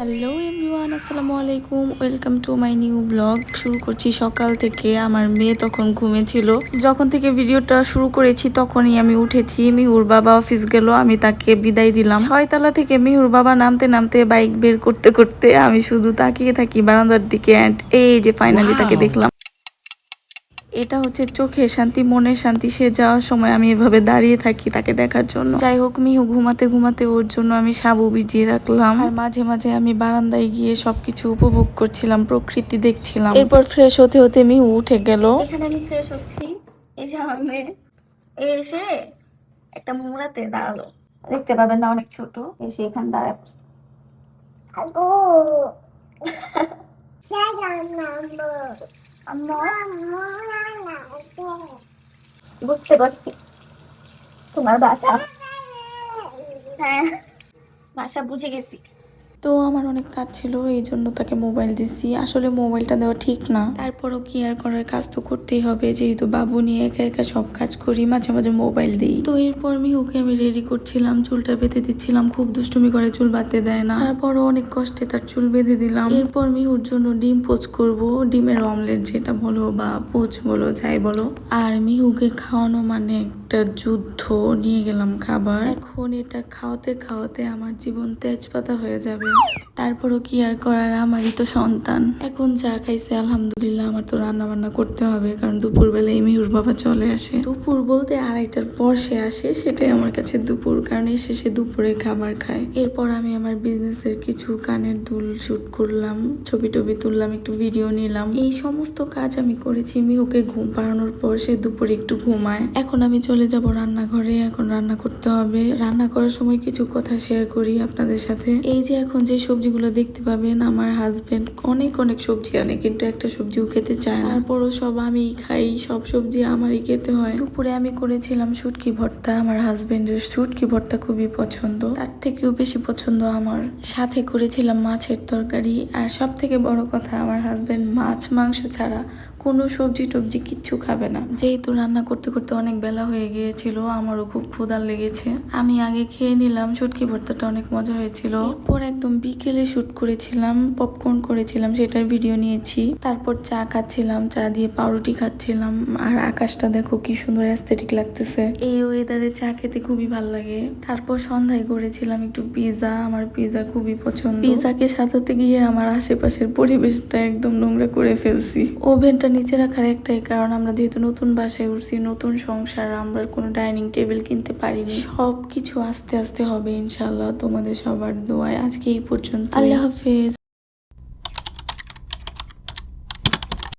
Hello everyone, আসসালামু আলাইকুম। Welcome to my new blog. শুরু করছি সকাল থেকে। আমার মেয়ে তখন ঘুমেছিল। যখন থেকে ভিডিওটা শুরু করেছি তখনই আমি উঠেছি। মিহুর বাবা অফিস গেল, আমি তাকে বিদায় দিলাম। 6 তলা থেকে মিহুর বাবা নামতে নামতে বাইক বের করতে করতে আমি শুধু তাকিয়ে থাকি বারান্দার দিকে। অ্যান্ড এই যে ফাইনালি তাকে দেখলাম। এটা হচ্ছে চোখের শান্তি, মনের শান্তি। সে যাওয়ার সময় আমি এভাবে দাঁড়িয়ে থাকি তাকে দেখার জন্য। যাই হোক, মিহু ঘুমাতে ঘুমাতে ওর জন্য আমি সাবু ভিজিয়ে রাখলাম। আর মাঝে মাঝে আমি বারান্দায় গিয়ে সবকিছু উপভোগ করছিলাম, প্রকৃতি দেখছিলাম। এরপর ফ্রেশ হতে হতে মিহু উঠে গেল। এখানে আমি ফ্রেশ হচ্ছি। এই যে আমার মেয়ে এসে একটা মোড়াতে দাঁড়ালো, দেখতে পাবেন না, অনেক ছোট। এসে এখানে দাঁড়ায় পড়ছে। বুঝতে পারছি তোমার বাসা। হ্যাঁ, ভাষা বুঝে গেছি। তো আমার অনেক কাজ ছিল, এই জন্য তাকে মোবাইল দিছি। আসলে মোবাইলটা দেওয়া ঠিক না, তারপরও কি আর করার, কাজ তো করতেই হবে। যেহেতু বাবু নিয়ে একা একা সব কাজ করি, মাঝে মাঝে মোবাইল দিই। তো এরপর মিহুকে আমি রেডি করছিলাম, চুলটা বেঁধে দিচ্ছিলাম। খুব দুষ্টুমি করে, চুল বাঁধতে দেয় না। তারপরও অনেক কষ্টে তার চুল বেঁধে দিলাম। এরপর মিহুর জন্য ডিম পোচ করব, ডিমের অমলেট যেটা বলো বা পোচ বলো, যাই বলো। আর মিহুকে খাওয়ানো মানে একটা যুদ্ধ। নিয়ে গেলাম খাবার। এখন এটা খাওয়াতে খাওয়াতে আমার জীবন তেজপাতা হয়ে যাবে। তারপরও কি আর করার, আমারই তো সন্তান। এখন যা খাইছে আলহামদুলিল্লাহ। আমার তো রান্না বান্না করতে হবে, কারণ দুপুর বেলায় মিহুর বাবা চলে আসে। দুপুর বলতে 2:30টার পর সে আসে, সেটাই আমার কাছে দুপুর, কারণ এসে সে দুপুরে খাবার খায়। এরপর আমি আমার বিজনেসের কিছু কানের দুল শুট করলাম, ছবি টবি তুললাম, একটু ভিডিও নিলাম। এই সমস্ত কাজ আমি করেছি। মিহুকে ঘুম পাড়ানোর পর সে দুপুরে একটু ঘুমায়। এখন আমি চলে যাব রান্নাঘরে। এখন রান্না করতে হবে। রান্না করার সময় কিছু কথা শেয়ার করি আপনাদের সাথে। এই যে এখন যে সবজিগুলো দেখতে পাবেন, আমার হাজবেন্ড অনেক অনেক সবজি আনে, কিন্তু একটা সবজিও খেতে চায় না। তারপরও সব আমি খাই, সব সবজি আমারই খেতে হয়। দুপুরে আমি করেছিলাম শুটকি ভর্তা। আমার হাজবেন্ডের শুটকি ভর্তা খুবই পছন্দ, তার থেকেও বেশি পছন্দ আমার। সাথে করেছিলাম মাছের তরকারি। আর সব থেকে বড় কথা, আমার হাজবেন্ড মাছ মাংস ছাড়া কোনো সবজি টবজি কিচ্ছু খাবে না। যেহেতু রান্না করতে করতে অনেক বেলা হয়ে গিয়েছিল, আমারও খুব ক্ষুধা লেগেছে। আমি আগে খেয়ে নিলাম। শুটকি ভর্তাটা অনেক মজা হয়েছিল। এরপর একদম বিকেলে শুট করেছিলাম, পপকর্ন করেছিলাম, সেটার ভিডিও নিয়েছি। তারপর চা খাচ্ছিলাম, চা দিয়ে পাউরুটি খাচ্ছিলাম। আর আকাশটা দেখো কি সুন্দর অ্যাস্থেটিক লাগতেছে। এই ওয়েদারে চা খেতে খুবই ভালো লাগে। তারপর সন্ধ্যায় করেছিলাম একটু পিৎজা। আমার পিৎজা খুবই পছন্দ। পিৎজাকে সাজাতে গিয়ে আমার আশেপাশের পরিবেশটা একদম নোংরা করে ফেলছি। ওভেনটা নিচে রাখার একটাই কারণ, আমরা যেহেতু নতুন বাসায় উঠছি, নতুন সংসার, আমরা কোনো ডাইনিং টেবিল কিনতে পারিনি। সবকিছু আস্তে আস্তে হবে ইনশাল্লাহ, তোমাদের সবার দোয়ায়। আজকে এই পর্যন্ত, আল্লাহ হাফেজ।